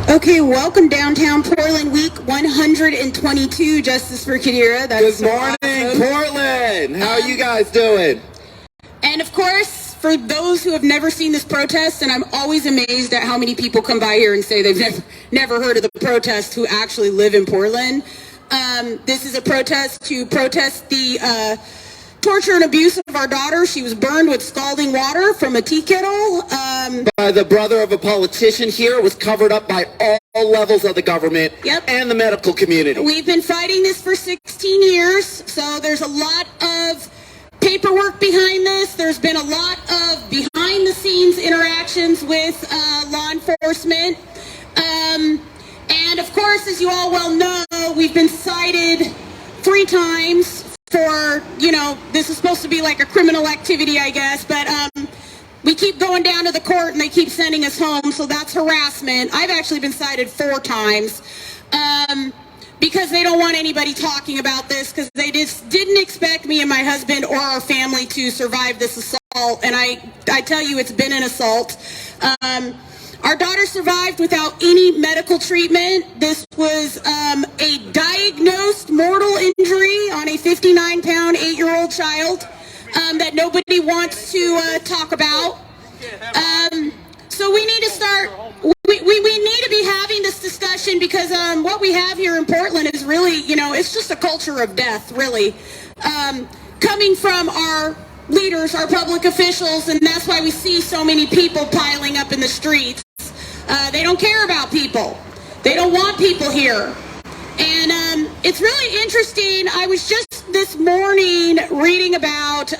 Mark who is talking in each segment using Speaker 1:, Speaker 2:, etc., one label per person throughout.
Speaker 1: Okay, welcome downtown Portland week 122, Justice for Qadira.
Speaker 2: Good morning, awesome. Portland. How are you guys doing?
Speaker 1: And of course, for those who have never seen this protest, and I'm always amazed at how many people come by here and say they've never heard of the protest who actually live in Portland. This is a protest to protest the torture and abuse of our daughter. She was burned with scalding water from a tea kettle.
Speaker 2: By the brother of a politician here. It was covered up by all levels of the government and the medical community.
Speaker 1: We've been fighting this for 16 years, so there's a lot of paperwork behind this. There's been a lot of behind-the-scenes interactions with law enforcement. And of course, as you all well know, we've been cited 3 times for, this is supposed to be like a criminal activity, I guess, but we keep going down to the court and they keep sending us home, so that's harassment. I've actually been cited 4 times because they don't want anybody talking about this, because they just didn't expect me and my husband or our family to survive this assault, and I tell you, it's been an assault. Our daughter survived without any medical treatment. This was a diagnosed mortal injury on a 59-pound, 8-year-old child that nobody wants to talk about. So we need to start, we need to be having this discussion, because what we have here in Portland is really, it's just a culture of death, really. Coming from our leaders, our public officials, and that's why we see so many people piling up in the streets. They don't care about people. They don't want people here. And it's really interesting. I was just this morning reading about,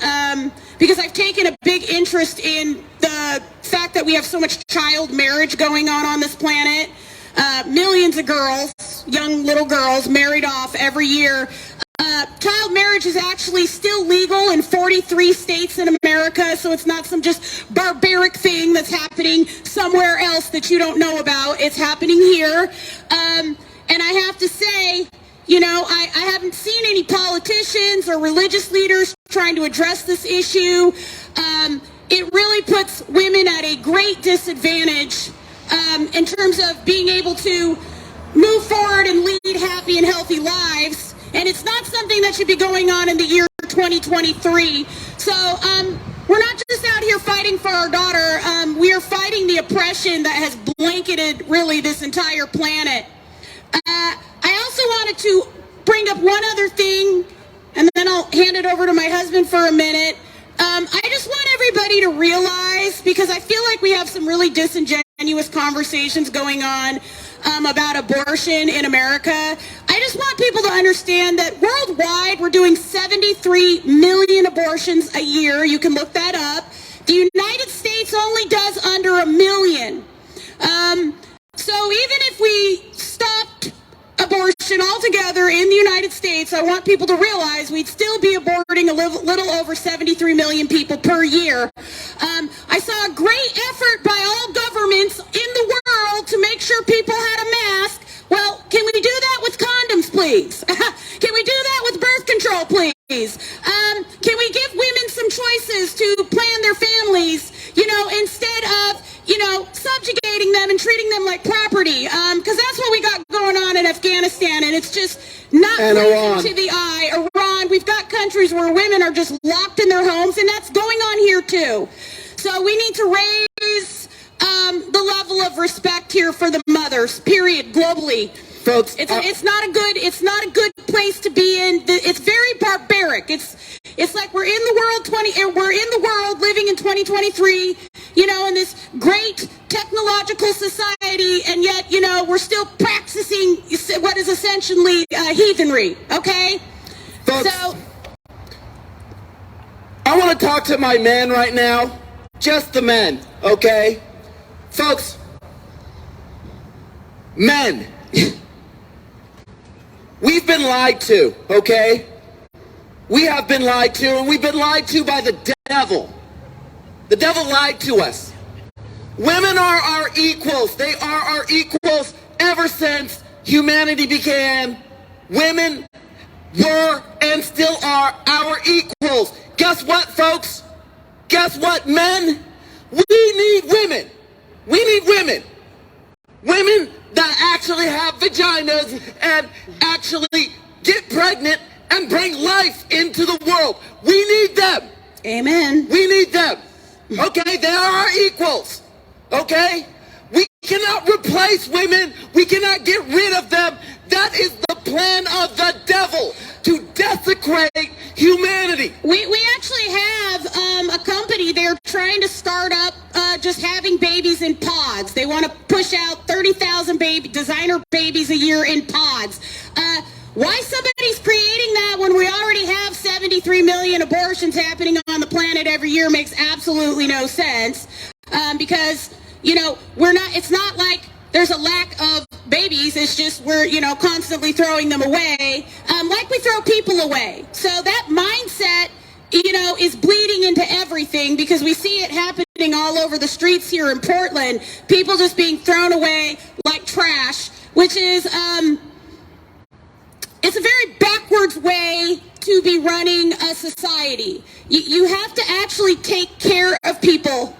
Speaker 1: because I've taken a big interest in the fact that we have so much child marriage going on this planet. Millions of girls, young little girls, married off every year. Child marriage is actually still legal in 43 states in America, so it's not some just barbaric thing that's happening somewhere else that you don't know about. It's happening here. And I have to say, I haven't seen any politicians or religious leaders trying to address this issue. It really puts women at a great disadvantage in terms of being able to move forward and lead happy and healthy lives. And it's not something that should be going on in the year 2023. So we're not just out here fighting for our daughter. We are fighting the oppression that has blanketed really this entire planet. I also wanted to bring up one other thing, and then I'll hand it over to my husband for a minute. I just want everybody to realize, because I feel like we have some really disingenuous conversations going on about abortion in America. I just want people to understand that worldwide we're doing 73 million abortions a year. You can look that up. The United States only does under 1 million. So even if we stopped abortion altogether in the United States, I want people to realize we'd still be aborting a little over 73 million people per year. I saw a great effort by all governments in the world to make sure people had a mask. Well, can we do that with condoms, please? Can we do that with birth control, please? Can we give women some choices to plan their families, instead of, subjugating them and treating them like property? Because that's what we got going on in Afghanistan, and it's just not pleasing to the eye. Iran, we've got countries where women are just locked in their homes, and that's going on here too. So we need to raise the level of respect here for the mothers, period, globally.
Speaker 2: Folks,
Speaker 1: it's not a good place to be in. It's very barbaric. It's like we're in the world living in 2023, in this great technological society, and yet, we're still practicing what is essentially heathenry, okay?
Speaker 2: Folks, I want to talk to my men right now. Just the men, okay? Folks, men, we've been lied to, okay? We have been lied to, and we've been lied to by the devil. The devil lied to us. Women are our equals. They are our equals ever since humanity began. Women were and still are our equals. Guess what, folks? Guess what, men? We need women. We need women. Women that actually have vaginas and actually get pregnant and bring life into the world. We need them.
Speaker 1: Amen.
Speaker 2: We need them. Okay, they are our equals. Okay? We cannot replace women. We cannot get rid of them. That is the plan of the devil, to desecrate humanity.
Speaker 1: We actually have a company. They're trying to start up just having babies in pods. They want to push out 30,000 designer babies a year in pods. Why somebody's creating that when we already have 73 million abortions happening on the planet every year makes absolutely no sense. Because, you know, it's not like there's a lack of babies. It's just we're, constantly throwing them away, like we throw people away. So that mindset, is bleeding into everything, because we see it happening all over the streets here in Portland. People just being thrown away like trash, which is, it's a very backwards way to be running a society. You have to actually take care of people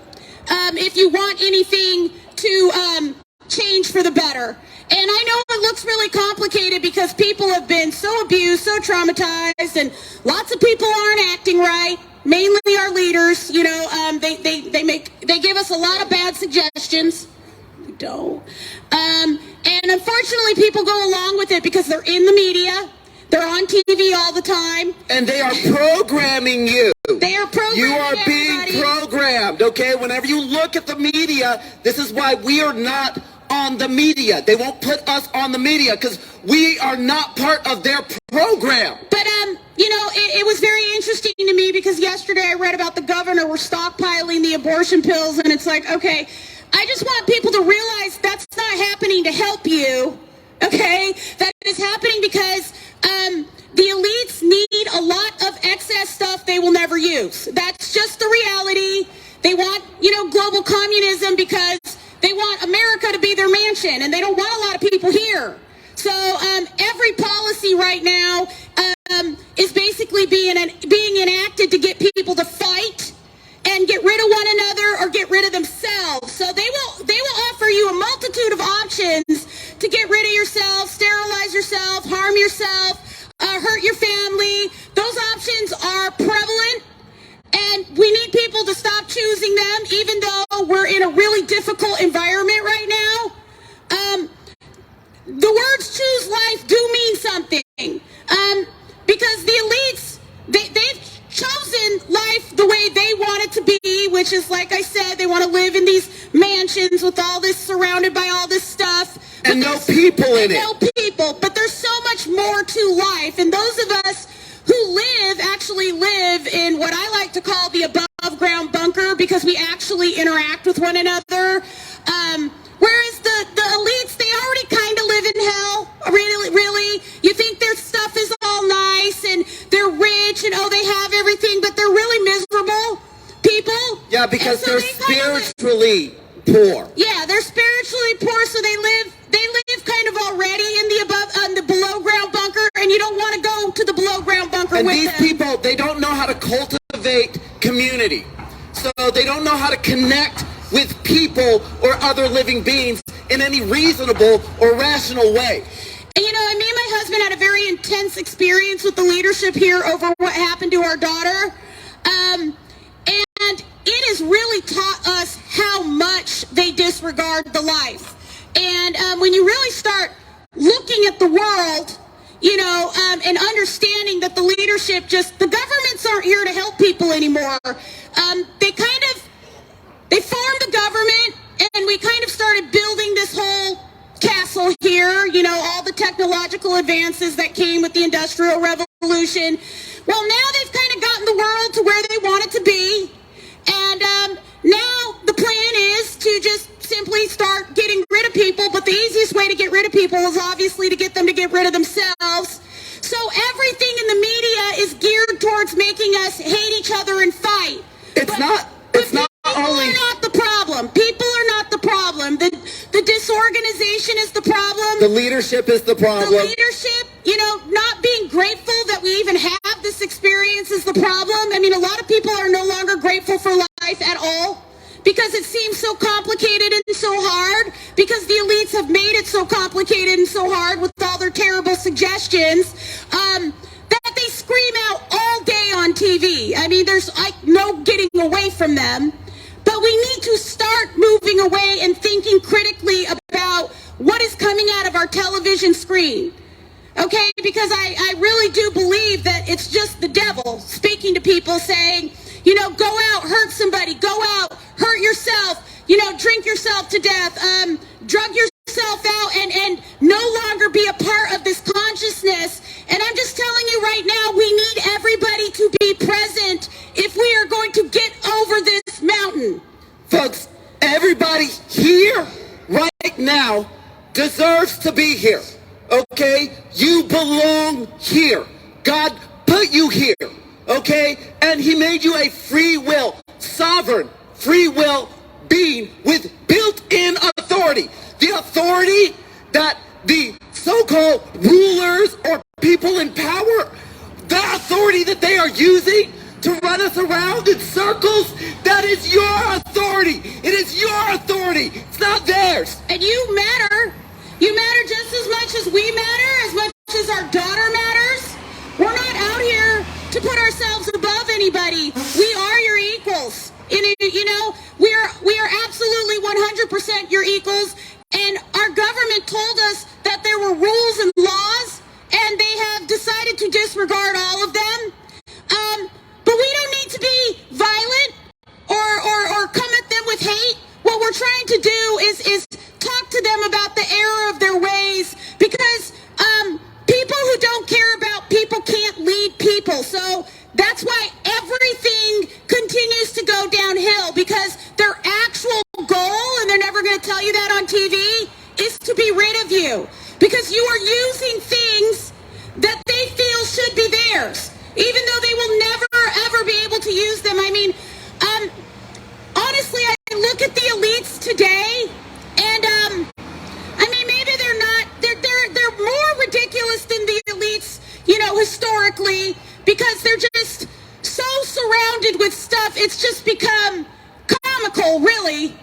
Speaker 1: if you want anything to change for the better. And I know it looks really complicated because people have been so abused, so traumatized, and lots of people aren't acting right. Mainly our leaders, they give us a lot of bad suggestions. We don't. And unfortunately, people go along with it because they're in the media. They're on TV all the time.
Speaker 2: And they are programming you.
Speaker 1: They are programming
Speaker 2: You are being
Speaker 1: everybody.
Speaker 2: programmed, okay? Whenever you look at the media, this is why we are not on the media. They won't put us on the media because we are not part of their program.
Speaker 1: But, it was very interesting to me because yesterday I read about the governor. We're stockpiling the abortion pills, and it's like, okay, I just want people to realize that's not happening to help you, okay? That is happening because the elites need a lot of excess stuff they will never use. That's just the reality. They want, global communism because they want America to be their mansion, and they don't want a lot of people here. So every policy right now is basically being enacted to get people to fight and get rid of one another or get rid of themselves. So they will offer you a multitude of options to get rid of yourself, sterilize yourself, harm yourself, hurt your family. Those options are prevalent, and we need people to stop choosing them, even though we're in a really difficult environment right now. The words choose life do mean something, because the elites, they've chosen life the way they want it to be, which is, like I said, they want to live in these mansions with all this, surrounded by all this stuff.
Speaker 2: And no people in it.
Speaker 1: No people, but there's so much more to life, and those of us who actually live in what I like to call the above ground bunker, because we actually interact with one another. Whereas the elites, they already kind of live in hell. Really. You think their stuff is all nice and they're rich and they have everything, but they're really miserable people.
Speaker 2: Yeah, because they're spiritually poor.
Speaker 1: Yeah, they're spiritually poor, so they live kind of already in the below ground bunker, and you don't want to go to the below ground bunker
Speaker 2: And
Speaker 1: with
Speaker 2: these
Speaker 1: them.
Speaker 2: people, they don't know how to cultivate community. So they don't know how to connect with people or other living beings in any reasonable or rational way.
Speaker 1: And me and my husband had a very intense experience with the leadership here over what happened to our daughter. And it has really taught us how much they disregard the life. And when you really start looking at the world, and understanding that the leadership the governments aren't here to help people anymore. They formed the government, and we kind of started building this whole castle here, all the technological advances that came with the Industrial Revolution. Well, now they've kind of gotten the world to where they want it to be. And now the plan is to just simply start getting rid of people, but the easiest way to get rid of people is obviously to get them to get rid of themselves. So everything in the media is geared towards making us hate each other and fight.
Speaker 2: It's not only...
Speaker 1: People are not the problem. People are not the problem. The disorganization is the problem.
Speaker 2: The leadership is the problem.
Speaker 1: The leadership, not being grateful that we even have this experience is the problem. I mean, a lot of people are no longer grateful for life at all because it seems so complicated and so hard, because the elites have made it so complicated and so hard with all their terrible suggestions, that they scream out all day on TV. I mean, there's like no getting away from them. But we need to start moving away and thinking critically about what is coming out of our television screen. Okay, because I really do believe that it's just the devil speaking to people saying, you know, go out, hurt somebody, go out, hurt yourself, you know, drink yourself to death, drug yourself out and no longer be a part of this consciousness. And I'm just telling you right now, we need everybody to be present if we are going to get over this mountain.
Speaker 2: Folks, everybody here right now deserves to be here. Okay? You belong here. God put you here. Okay? And he made you a free will, sovereign, free will being with built-in authority. The authority that the so-called rulers or people in power, the authority that they are using to run us around in circles, that is your authority. It is your authority. It's not theirs.
Speaker 1: And you matter. You matter just as much as we matter, as much as our daughter matters. We're not out here to put ourselves above anybody. We are your equals. You know, we are absolutely 100% your equals. And our government told us that there were rules and laws, and they have decided to disregard all of them. But we don't need to be violent or come at them with hate. What we're trying to do is talk to them about the error of their ways, because people who don't care about people can't lead people. So that's why everything continues to go downhill, because their actual goal, and they're never going to tell you that on TV, is to be rid of you, because you are using things that they feel should be theirs, even though they will never ever be able to use them. I mean, honestly, I look at the elites today, and I mean, maybe they're not. They're more ridiculous than the elites, you know, historically, because they're just so surrounded with stuff. It's just become comical, really.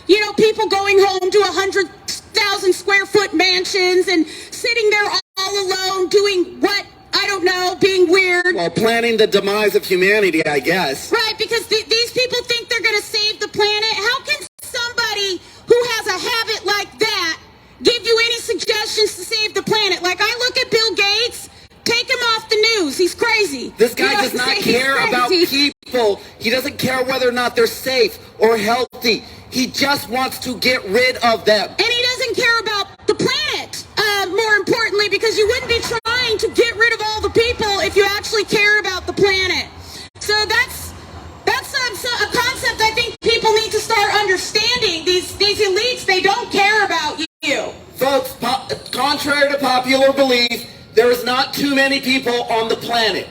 Speaker 1: You know, people going home to 100,000 square foot mansions and sitting there all alone doing what? I don't know, being weird.
Speaker 2: Well, planning the demise of humanity, I guess.
Speaker 1: Right, because these people think they're going to save the planet. How can somebody who has a habit like that give you any suggestions to save the planet? Like, I look at Bill Gates, take him off the news. He's crazy.
Speaker 2: This guy does not care about people. He doesn't care whether or not they're safe or healthy. He just wants to get rid of them.
Speaker 1: And he doesn't care about the planet, more importantly, because you wouldn't be trying to get rid of all the people if you actually cared about the planet. So that's a concept I think people need to start understanding. These elites, they don't care about you.
Speaker 2: Folks, contrary to popular belief, there is not too many people on the planet.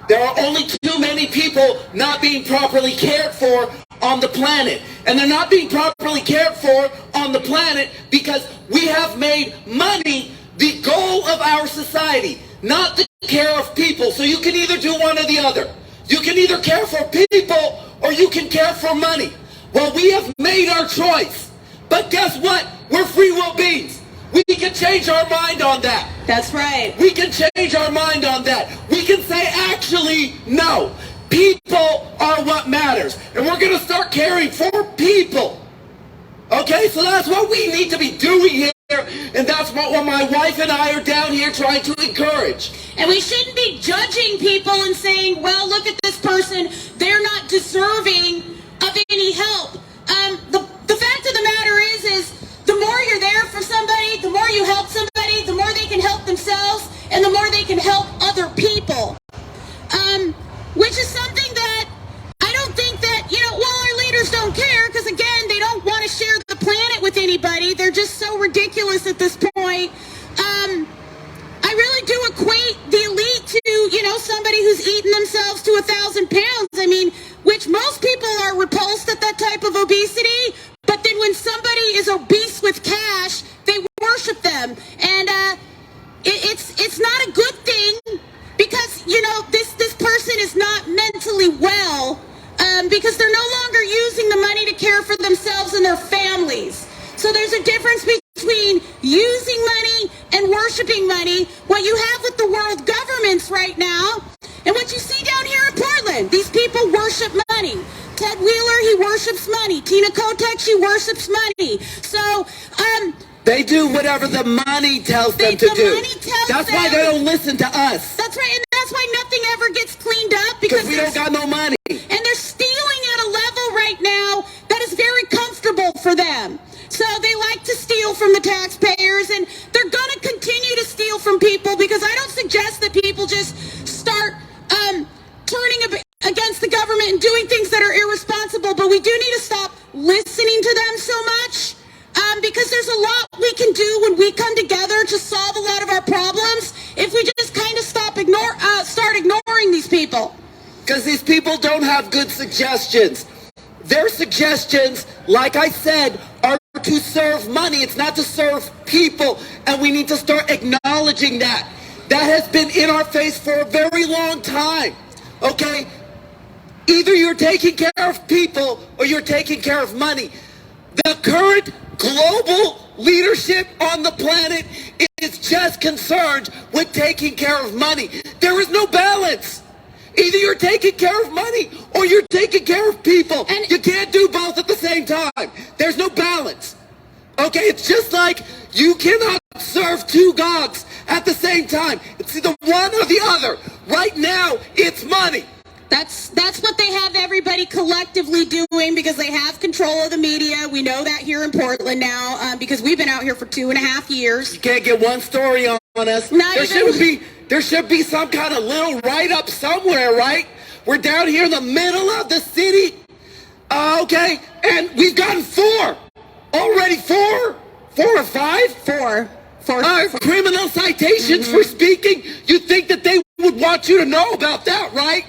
Speaker 2: There are only too many people not being properly cared for on the planet. And they're not being properly cared for on the planet because we have made money the goal of our society, not the care of people. So you can either do one or the other. You can either care for people or you can care for money. Well, we have made our choice. But guess what? We're free will beings. We can change our mind on that.
Speaker 1: That's right.
Speaker 2: We can change our mind on that. We can say, actually, no. People are what matters. And we're going to start caring for people. Okay? So that's what we need to be doing here. And that's what my wife and I are down here trying to encourage.
Speaker 1: And we shouldn't be judging people and saying, well, look at this person. They're not deserving of any help. The fact of the matter is the more you're there for somebody, the more you help somebody, the more they can help themselves, and the more they can help other people. Which is something that I don't think that, you know, well, our leaders don't care, because again, they don't want to share the planet with anybody. They're just so ridiculous at this point. I really do equate the elite to, you know, somebody who's eaten themselves to 1,000 pounds. I mean, which most people are repulsed at that type of obesity. But then when somebody is obese with cash, they worship them. And it's not a good thing, because, you know, this person is not mentally well. because they're no longer using the money to care for themselves and their families. So there's a difference between using money and worshiping money, what you have with the world governments right now, and what you see down here in Portland. These people worship money. Ted Wheeler, he worships money. Tina Kotek, she worships money. So,
Speaker 2: they do whatever the money tells them to do. That's why they don't listen to us.
Speaker 1: That's right, and that's why nothing ever gets cleaned up, because
Speaker 2: we don't got no money.
Speaker 1: And they're stealing at a level right now that is very comfortable for them. So they like to steal from the taxpayers, and they're going to continue to steal from people, because I don't suggest that people just start turning against the government and doing things that are irresponsible, but we do need to stop listening to them so much, because there's a lot we can do when we come together to solve a lot of our problems if we just kind of start ignoring these people.
Speaker 2: Because these people don't have good suggestions. Their suggestions, like I said, are to serve money. It's not to serve people. And we need to start acknowledging that. That has been in our face for a very long time. Okay? Either you're taking care of people or you're taking care of money. The current global leadership on the planet is just concerned with taking care of money. There is no balance. Either you're taking care of money or you're taking care of people. And you can't do both at the same time. There's no balance. Okay, it's just like you cannot serve two gods at the same time. It's either one or the other. Right now, it's money.
Speaker 1: That's what they have everybody collectively doing, because they have control of the media. We know that here in Portland now, because we've been out here for 2.5 years.
Speaker 2: You can't get one story on us. There should be some kind of little write-up somewhere, right? We're down here in the middle of the city, okay? And we've gotten four. Already four? 4 or 5?
Speaker 1: Four.
Speaker 2: Criminal citations for speaking. You think that they would want you to know about that, right?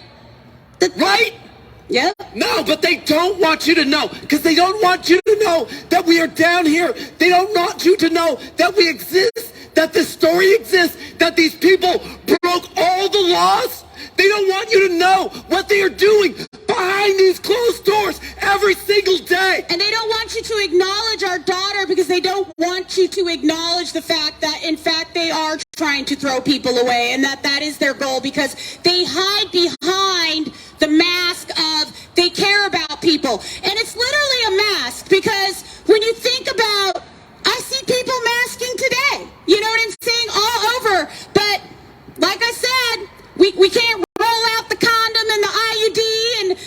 Speaker 2: Right?
Speaker 1: Yep.
Speaker 2: No, but they don't want you to know, because they don't want you to know that we are down here. They don't want you to know that we exist, that this story exists, that these people broke all the laws. They don't want you to know what they are doing behind these closed doors every single day.
Speaker 1: And they don't want you to acknowledge our daughter, because they don't want you to acknowledge the fact that, in fact, they are trying to throw people away, and that is their goal, because they hide behind the mask of they care about people. And it's literally a mask, because when you think about, I see people masking today. You know what I'm saying? All over. But like I said, we can't roll out the condom and the IUD and,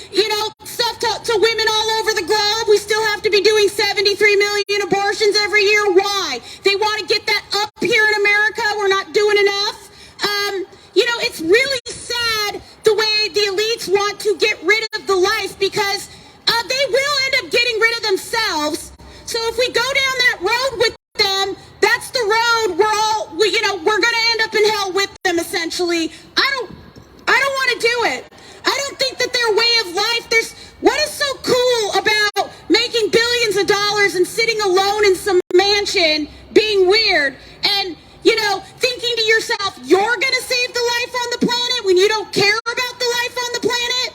Speaker 1: stuff to women all over the globe. We still have to be doing 73 million abortions every year. Why? They want to get that up here in America. We're not doing enough. It's really sad the way the elites want to get rid of the life, because they will end up getting rid of themselves. So if we go down that road with them, that's the road we're going to end up in hell with them, essentially. I don't want to do it. I don't think that their way of life, what is so cool about making billions of dollars and sitting alone in some mansion being weird and, thinking to yourself, you're going to save the life on the planet when you don't care about the life on the planet?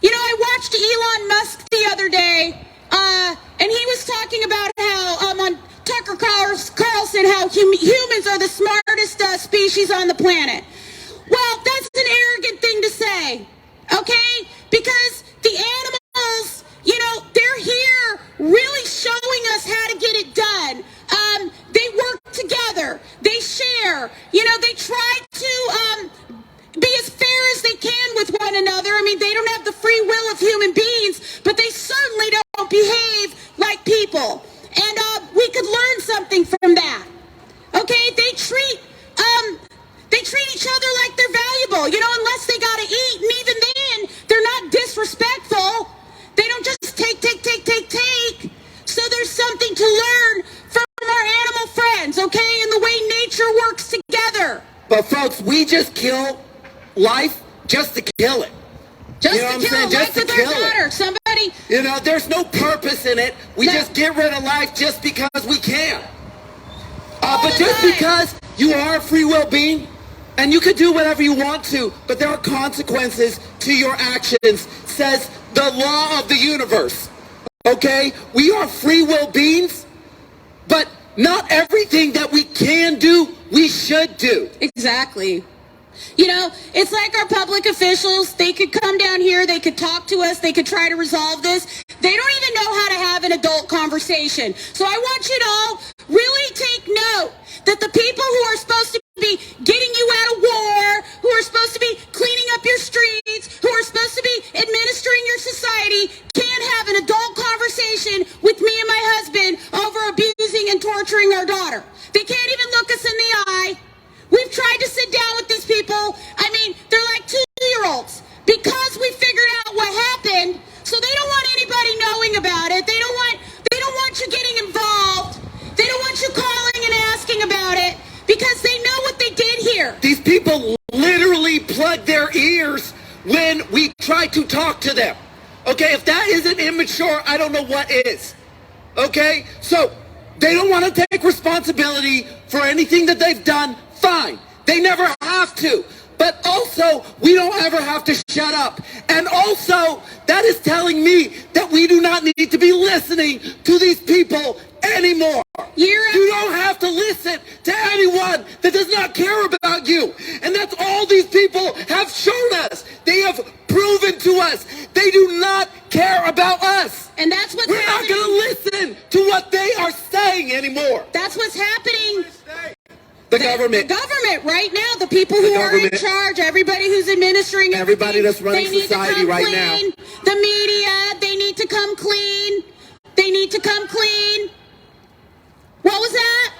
Speaker 1: I watched Elon Musk the other day, and he was talking about how, on Tucker Carlson, how humans are the smartest species on the planet. Well, that's an arrogant thing to say, okay? Because the animals, they're here really showing us how to get it done. They work together. They share. They try to be as fair as they can with one another. I mean, they don't have the free will of human beings, but they certainly don't behave like people. And we could learn something from that. Okay? They treat each other like they're valuable, unless they gotta eat. And even then, they're not disrespectful. They don't just take. So there's something to learn from our animal friends, okay? And the way nature works together.
Speaker 2: But folks, we just kill life just to kill it.
Speaker 1: Just to kill it. Somebody.
Speaker 2: There's no purpose in it. We just get rid of life just because we can. But just because you are a free will being, and you can do whatever you want to, but there are consequences to your actions, says the law of the universe. Okay? We are free will beings, but not everything that we can do, we should do.
Speaker 1: Exactly. You know, it's like our public officials, they could come down here, they could talk to us, they could try to resolve this. They don't even know how to have an adult conversation. So I want you to all really take note that the people who are supposed to be getting you out of war, who are supposed to be cleaning up your streets, who are supposed to be administering your society, can't have an adult conversation with me and my husband over abusing and torturing our daughter. They can't even look us in the eye. We've tried to sit down with these people. I mean, they're like 2-year-olds because we figured out what happened. So they don't want anybody knowing about it. They don't want you getting involved. They don't want you calling and asking about it because they know what they did here.
Speaker 2: These people literally plug their ears when we try to talk to them. Okay, if that isn't immature, I don't know what is. Okay, so they don't want to take responsibility for anything that they've done. Fine, they never have to. But also, we don't ever have to shut up. And also, that is telling me that we do not need to be listening to these people anymore. You don't have to listen to anyone that does not care about you. And that's all these people have shown us. They have proven to us they do not care about us.
Speaker 1: And that's what's
Speaker 2: We're
Speaker 1: happening.
Speaker 2: not going to listen to what they are saying anymore.
Speaker 1: That's what's happening.
Speaker 2: The government.
Speaker 1: The government right now, the people who are in charge, everybody who's administering
Speaker 2: everybody that's running
Speaker 1: they need
Speaker 2: society
Speaker 1: to come
Speaker 2: right
Speaker 1: clean.
Speaker 2: now.
Speaker 1: The media, they need to come clean. They need to come clean. What was that?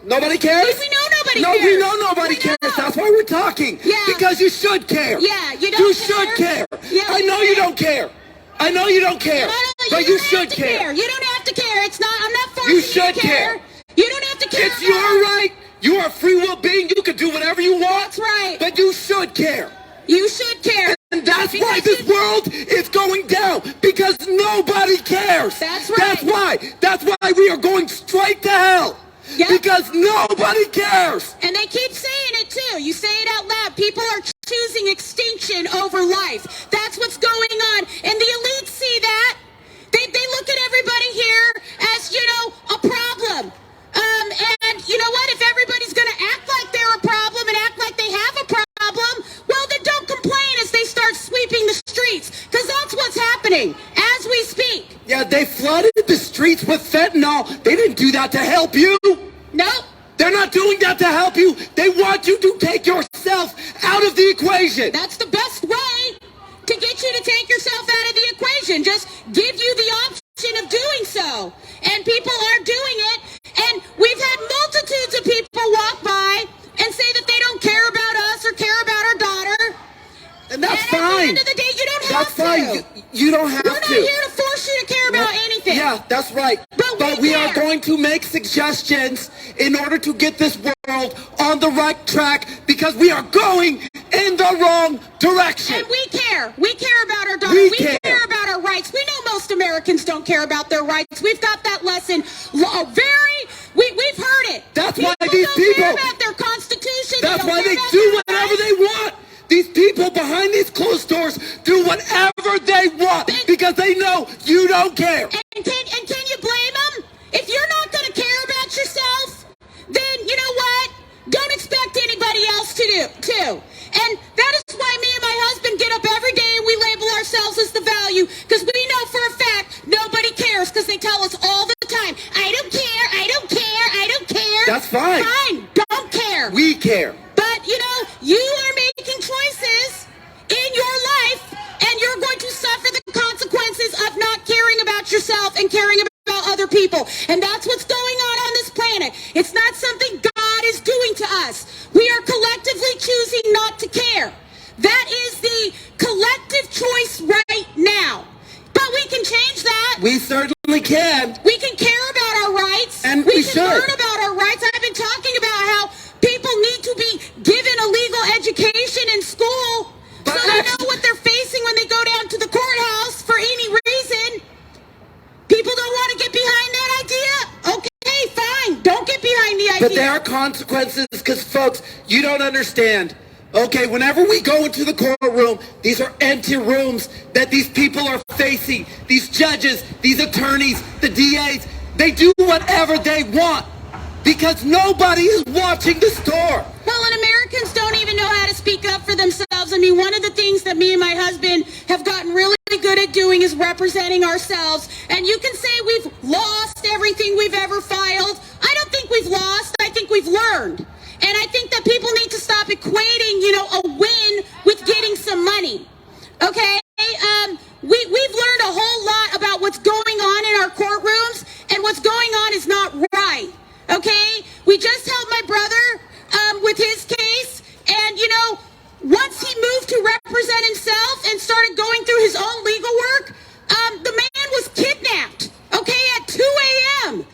Speaker 2: Nobody cares?
Speaker 1: We know nobody
Speaker 2: No,
Speaker 1: cares.
Speaker 2: we know nobody cares.
Speaker 1: know.
Speaker 2: That's why we're talking.
Speaker 1: Yeah.
Speaker 2: Because you should care.
Speaker 1: Yeah, you don't
Speaker 2: You
Speaker 1: care?
Speaker 2: should care.
Speaker 1: Yeah,
Speaker 2: I know you don't care. I know you don't care. But you
Speaker 1: don't
Speaker 2: should
Speaker 1: have to
Speaker 2: care.
Speaker 1: You don't have to care. It's not. I'm not forcing
Speaker 2: You
Speaker 1: you
Speaker 2: should
Speaker 1: to care.
Speaker 2: care.
Speaker 1: You don't have to care.
Speaker 2: It's your right. You are a free will being. You can do whatever you want.
Speaker 1: That's right.
Speaker 2: But you should care.
Speaker 1: You should care.
Speaker 2: And that's why
Speaker 1: Because
Speaker 2: this world is going down. Because nobody cares.
Speaker 1: That's right.
Speaker 2: That's why we are going straight to hell.
Speaker 1: Yep.
Speaker 2: Because nobody cares.
Speaker 1: And they keep saying it too. You say it out loud. People are choosing extinction over life. That's what's going on. And the elites see that. They look at everybody here as, a problem. And you know what? If everybody's going to act like they're a problem and act like they have a problem, well, then don't complain as they start sweeping the streets. Because that's what's happening as we speak.
Speaker 2: Yeah, they flooded the streets with fentanyl. They didn't do that to help you.
Speaker 1: Nope.
Speaker 2: They're not doing that to help you. They want you to take yourself out of the equation.
Speaker 1: That's the best way to get you to take yourself out of the equation. Just give you the option of doing so. And people are doing it. And we've had multitudes of people walk by and say that they don't care about us or care about our daughter.
Speaker 2: And that's
Speaker 1: and
Speaker 2: fine.
Speaker 1: At the end of the day, you don't have
Speaker 2: That's fine.
Speaker 1: to.
Speaker 2: You don't have
Speaker 1: We're not
Speaker 2: to.
Speaker 1: here to force you to care about anything.
Speaker 2: Yeah, that's right.
Speaker 1: But
Speaker 2: we
Speaker 1: care.
Speaker 2: are going to make suggestions in order to get this world on the right track because we are going in the wrong direction.
Speaker 1: And we care. We care about our daughter.
Speaker 2: We
Speaker 1: We
Speaker 2: care.
Speaker 1: care about our rights. We know most Americans don't care about their rights. We've got that lesson we've heard it.
Speaker 2: That's why
Speaker 1: People
Speaker 2: these
Speaker 1: don't
Speaker 2: people-
Speaker 1: care about their constitution.
Speaker 2: That's
Speaker 1: don't
Speaker 2: why
Speaker 1: care
Speaker 2: they
Speaker 1: about
Speaker 2: do
Speaker 1: their
Speaker 2: whatever
Speaker 1: rights.
Speaker 2: they want. These people behind these closed doors do whatever they want because they know you don't care.
Speaker 1: And can you blame them? If you're not going to care about yourself, then you know what? Don't expect anybody else to do too. And that is why me and my husband get up every day and we label ourselves as the value because we know for a fact nobody cares because they tell us all the time, I don't care, I don't care, I don't care.
Speaker 2: That's fine.
Speaker 1: Fine, don't care.
Speaker 2: We care.
Speaker 1: But, you are making choices in your life, and you're going to suffer the consequences of not caring about yourself and caring about other people. And that's what's going on this planet. It's not something God is doing to us. We are collectively choosing not to care. That is the collective choice right now. But we can change that.
Speaker 2: We certainly can.
Speaker 1: We can care about our rights.
Speaker 2: And we
Speaker 1: can
Speaker 2: should.
Speaker 1: learn about our rights. I've been talking about how people need to be given a legal education in school
Speaker 2: But
Speaker 1: so they know what they're facing when they go down to the courthouse for any reason. People don't want to get behind that idea. Okay, fine. Don't get behind the idea.
Speaker 2: But there are consequences because, folks, you don't understand. Okay, whenever we go into the courtroom, these are empty rooms that these people are facing. These judges, these attorneys, the DAs, they do whatever they want because nobody is watching the store.
Speaker 1: Well, and Americans don't even know how to speak up for themselves. I mean, one of the things that me and my husband have gotten really good at doing is representing ourselves. And you can say we've lost everything we've ever filed. I don't think we've lost. I think we've learned. And I think that people need to stop equating, a win with getting some money. Okay? We've learned a whole lot about what's going on in our courtrooms, and what's going on is not right. Okay? We just helped my brother with his case, and, once he moved to represent himself and started going through his own legal work, the man was kidnapped, okay, at 2 a.m.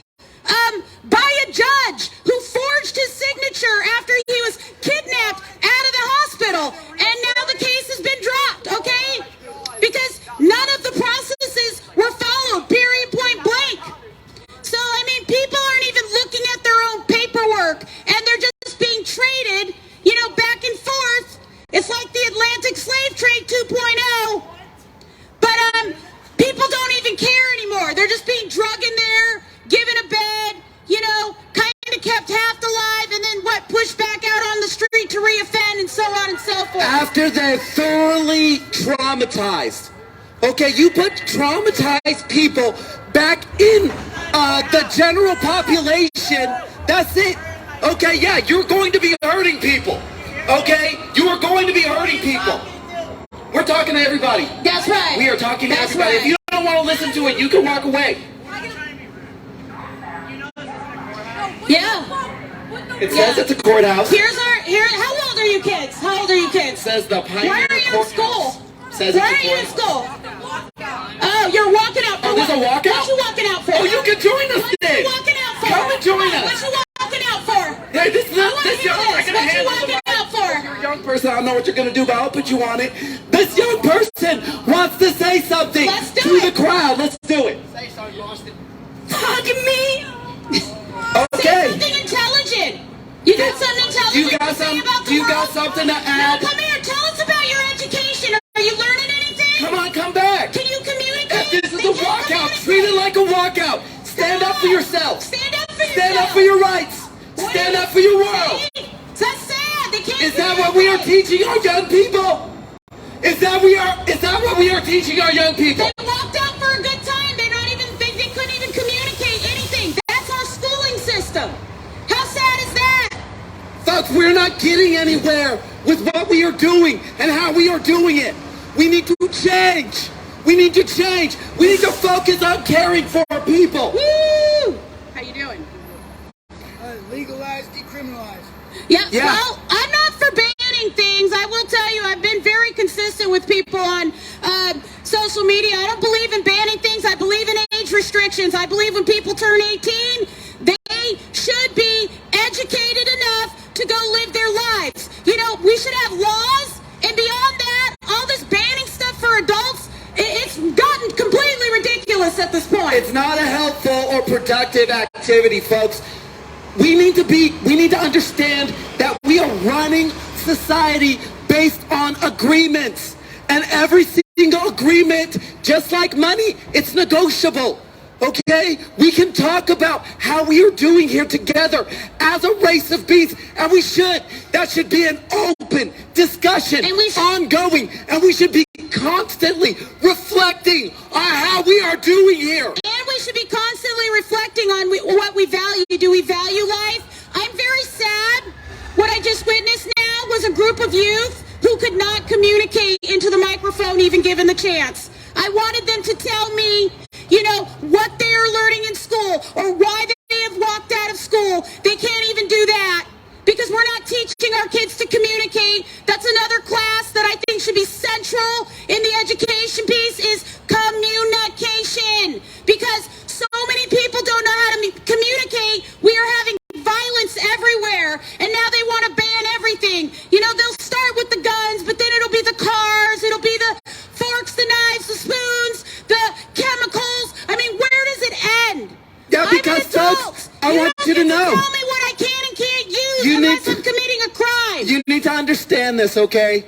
Speaker 1: By a judge who forged his signature after he was kidnapped out of the hospital. And now the case has been dropped, okay? Because none of the processes were followed, period, point blank. So, people aren't even looking at their own paperwork, and they're just being traded, back and forth. It's like the Atlantic slave trade 2.0. But people don't even care anymore. They're just being drugged in there, given a bed, kind of kept half alive, and then pushed back out on the street to reoffend, and so on and so forth.
Speaker 2: After they're thoroughly traumatized. Okay, you put traumatized people back in the general population. That's it. Okay, yeah, you're going to be hurting people. Okay, you are going to be hurting people. We're talking to everybody.
Speaker 1: That's right.
Speaker 2: We are talking to
Speaker 1: That's
Speaker 2: everybody.
Speaker 1: right.
Speaker 2: If you don't want to listen to it, you can walk away.
Speaker 1: Yeah.
Speaker 2: It says it's a courthouse.
Speaker 1: How old are you kids? How old are you kids?
Speaker 2: It says the Pioneer
Speaker 1: Why are you in school?
Speaker 2: Says
Speaker 1: Why
Speaker 2: it's
Speaker 1: are you in school? Oh, you're walking out for
Speaker 2: Oh, there's
Speaker 1: what?
Speaker 2: a walkout?
Speaker 1: What you walking out for?
Speaker 2: Oh, you can join us
Speaker 1: What
Speaker 2: then.
Speaker 1: you walking out for?
Speaker 2: Come and join us.
Speaker 1: What you walking out for?
Speaker 2: Hey, this
Speaker 1: I want to
Speaker 2: this
Speaker 1: hear
Speaker 2: young
Speaker 1: this.
Speaker 2: person
Speaker 1: What you
Speaker 2: handle
Speaker 1: walking
Speaker 2: the
Speaker 1: out for?
Speaker 2: You're a young person. I don't know what you're going to do, but I'll put you on it. This young person wants to say something
Speaker 1: Let's do
Speaker 2: to
Speaker 1: it.
Speaker 2: the crowd. Let's do it.
Speaker 3: Say something, Austin.
Speaker 1: Talking me.
Speaker 2: Okay.
Speaker 1: Say something intelligent. You got something intelligent
Speaker 2: Do you got
Speaker 1: to say
Speaker 2: some?
Speaker 1: about the
Speaker 2: Do you got
Speaker 1: world?
Speaker 2: something to
Speaker 1: No,
Speaker 2: add?
Speaker 1: come here. Tell us about your education. Are you learning anything?
Speaker 2: Come on, come back.
Speaker 1: Can you communicate?
Speaker 2: If this is
Speaker 1: They
Speaker 2: a
Speaker 1: can't
Speaker 2: walkout,
Speaker 1: communicate.
Speaker 2: treat it like a walkout. Stand up for yourself.
Speaker 1: Stand up for yourself.
Speaker 2: Stand up for your rights. Stand up for your world.
Speaker 1: See? That's sad. They can't.
Speaker 2: Is that what we are teaching our young people? Is that what we are teaching our young people?
Speaker 1: They walked out for a good time. They couldn't even communicate anything. That's our schooling system. How sad is that?
Speaker 2: Folks, we're not getting anywhere with what we are doing and how we are doing it. We need to change. We need to change. We need to focus on caring for our people.
Speaker 1: Woo! How you doing?
Speaker 3: Legalize, decriminalize.
Speaker 1: Yeah.
Speaker 2: Yeah.
Speaker 1: Well, I'm not for banning things. I will tell you, I've been very consistent with people on social media. I don't believe in banning things. I believe in age restrictions. I believe when people turn 18, they should be educated enough to go live their lives. We should have laws, and beyond that, all this banning stuff for adults, it's gotten completely ridiculous at this point.
Speaker 2: It's not a helpful or productive activity, folks. We need to understand that we are running society based on agreements. And every single agreement, just like money, it's negotiable. Okay? We can talk about how we are doing here together as a race of beasts, and we should. That should be an open discussion,
Speaker 1: And we should-
Speaker 2: ongoing, and we should be constantly reflecting on how we are doing here.
Speaker 1: And we should be constantly reflecting on what we value. Do we value life? I'm very sad. What I just witnessed now was a group of youth who could not communicate into the microphone even given the chance. I wanted them to tell me, what they are learning in school or why they have walked out of school. They can't even do that because we're not teaching our kids to communicate. That's another class that I think should be central in the education piece is communication, because so many people don't know how to communicate. We are having violence everywhere, and now they want to ban everything. They'll start with the guns, but then it'll be the cars, it'll be the forks, the knives, the spoons, the chemicals. Where does it end?
Speaker 2: Yeah, because folks, I want you to know.
Speaker 1: Tell me what I can and can't use
Speaker 2: You
Speaker 1: unless
Speaker 2: need to-
Speaker 1: I'm committing a crime.
Speaker 2: You need to understand understand this, okay?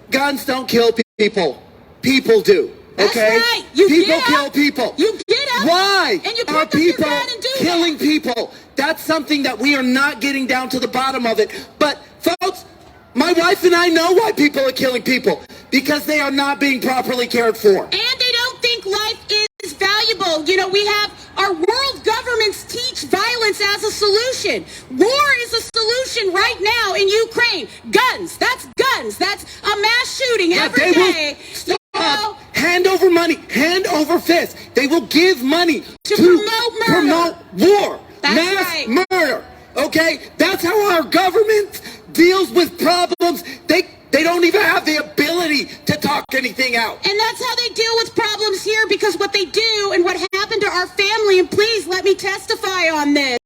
Speaker 2: Guns don't kill people. People do. Okay?
Speaker 1: That's right. You
Speaker 2: people
Speaker 1: get
Speaker 2: kill
Speaker 1: up.
Speaker 2: people.
Speaker 1: You get up.
Speaker 2: Why
Speaker 1: And you pick
Speaker 2: are
Speaker 1: up your
Speaker 2: people
Speaker 1: gun and do
Speaker 2: killing
Speaker 1: that.
Speaker 2: people? That's something that we are not getting down to the bottom of it. But folks, my wife and I know why people are killing people. Because they are not being properly cared for.
Speaker 1: And they don't think life is valuable. You know, we have our world governments teach violence as a solution. War is a solution right now in Ukraine. Guns. That's guns. That's a mass shooting every day. You know,
Speaker 2: Hand over money, hand over fist. They will give money
Speaker 1: To promote murder.
Speaker 2: war,
Speaker 1: That's
Speaker 2: mass
Speaker 1: right.
Speaker 2: murder. Okay, that's how our government deals with problems. They don't even have the ability to talk anything out.
Speaker 1: and that's how they deal with problems here, because what they do and what happened to our family, and please let me testify on this,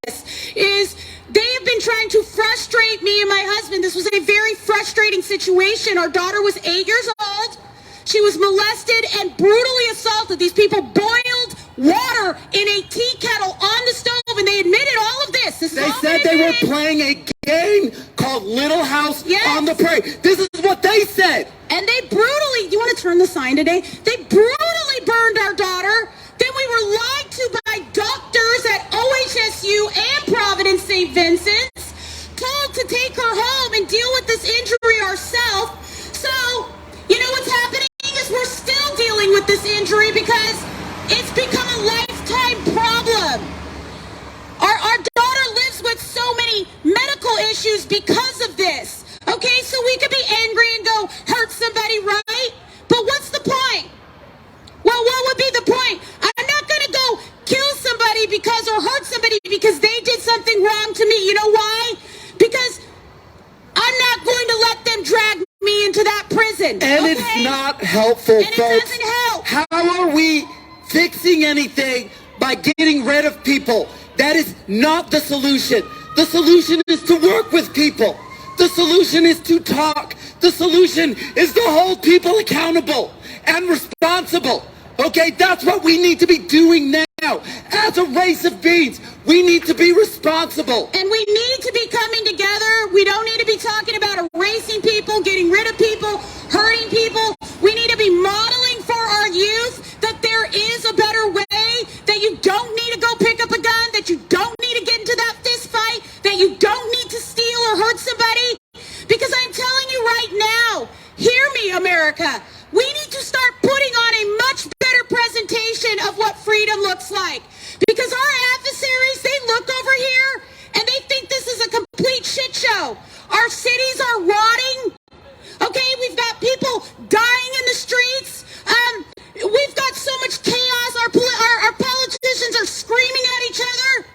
Speaker 1: is they have been trying to frustrate me and my husband. This was a very frustrating situation. Our daughter was 8 years old. She was molested and brutally assaulted. These people boiled water in a tea kettle on the stove, and they admitted all of this. This is
Speaker 2: They
Speaker 1: all
Speaker 2: said they were
Speaker 1: admitted.
Speaker 2: playing a game called Little House
Speaker 1: Yes.
Speaker 2: on the Prairie. This is what they said.
Speaker 1: And they brutally, you want to turn the sign today? They brutally burned our daughter. Then we were lied to by doctors at OHSU and Providence St. Vincent's, told to take her home and deal with this injury ourselves. So, you know what's happening is we're still dealing with this injury because it's become a lifetime problem. Our daughter lives with so many medical issues because of this. Okay, so we could be angry and go hurt somebody, right? But what's the point? Well, what would be the point? I'm not going to go kill somebody because or hurt somebody because they did something wrong to me. You know why? Because I'm not going to let them drag me into that prison.
Speaker 2: And
Speaker 1: okay?
Speaker 2: it's not helpful,
Speaker 1: And it
Speaker 2: folks.
Speaker 1: doesn't help.
Speaker 2: How are we fixing anything by getting rid of people? That is not the solution. The solution is to work with people. The solution is to talk. The solution is to hold people accountable and responsible. Okay, that's what we need to be doing now. As a race of beings, we need to be responsible.
Speaker 1: And we need to be coming together. We don't need to be talking about erasing people, getting rid of people, hurting people. We need to be modeling for our youth that there is a better way, that you don't need to go pick up a gun, that you don't need to get into that fist fight, that you don't need to steal or hurt somebody. Because I'm telling you right now, hear me, America, we need to start putting on a much better presentation of what freedom looks like. Because our adversaries, they look over here and they think this is a complete shit show. Our cities are rotting. Okay, we've got people dying in the streets. We've got so much chaos. Our politicians are screaming at each other.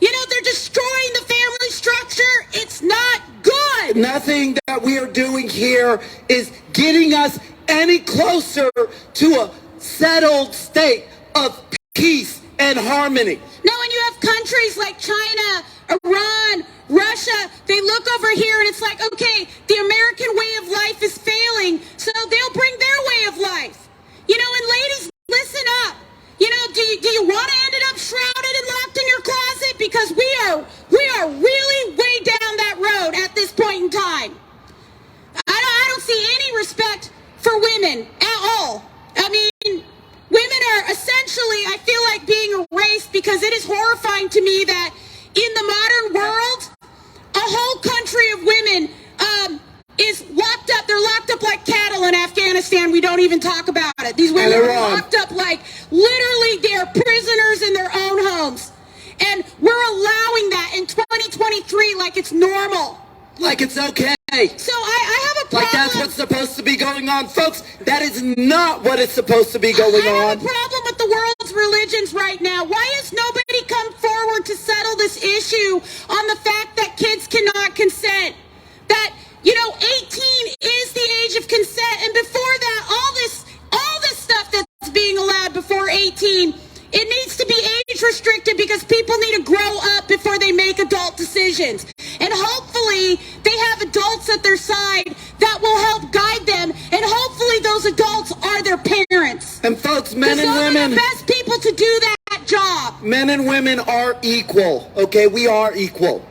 Speaker 1: You know, they're destroying the family structure. It's not good.
Speaker 2: Nothing that we are doing here is getting us any closer to a settled state of peace and harmony.
Speaker 1: No, and you have countries like China, Iran, Russia, they look over here and it's like, okay, the American way of life is failing, so they'll bring their way of life. You know, and ladies, listen up. You know, do you want to end up shrouded and locked in your closet? Because we are really way down that road at this point in time. I don't see any respect for women at all. I mean, women are essentially, I feel like, being erased, because it is horrifying to me that in the modern world, a whole country of women is locked up. They're locked up like cattle in Afghanistan. We don't even talk about it. These women are locked up like literally they're prisoners in their own homes. And we're allowing that in 2023 like it's normal.
Speaker 2: Like it's okay.
Speaker 1: So I have a problem.
Speaker 2: Like that's what's supposed to be going on. Folks, that is not what is supposed to be going
Speaker 1: I
Speaker 2: on.
Speaker 1: have a problem with the world's religions right now. Why has nobody come forward to settle this issue on the fact that kids cannot consent? That, you know, 18 is the age of consent, and before that, all this stuff that's being allowed before 18, it needs to be age restricted, because people need to grow up before they make adult decisions. And hopefully they have adults at their side that will help guide them, and hopefully those adults are their parents.
Speaker 2: And folks, men and
Speaker 1: Those are
Speaker 2: women,
Speaker 1: the best people to do that job.
Speaker 2: men and women are equal. Okay, we are equal.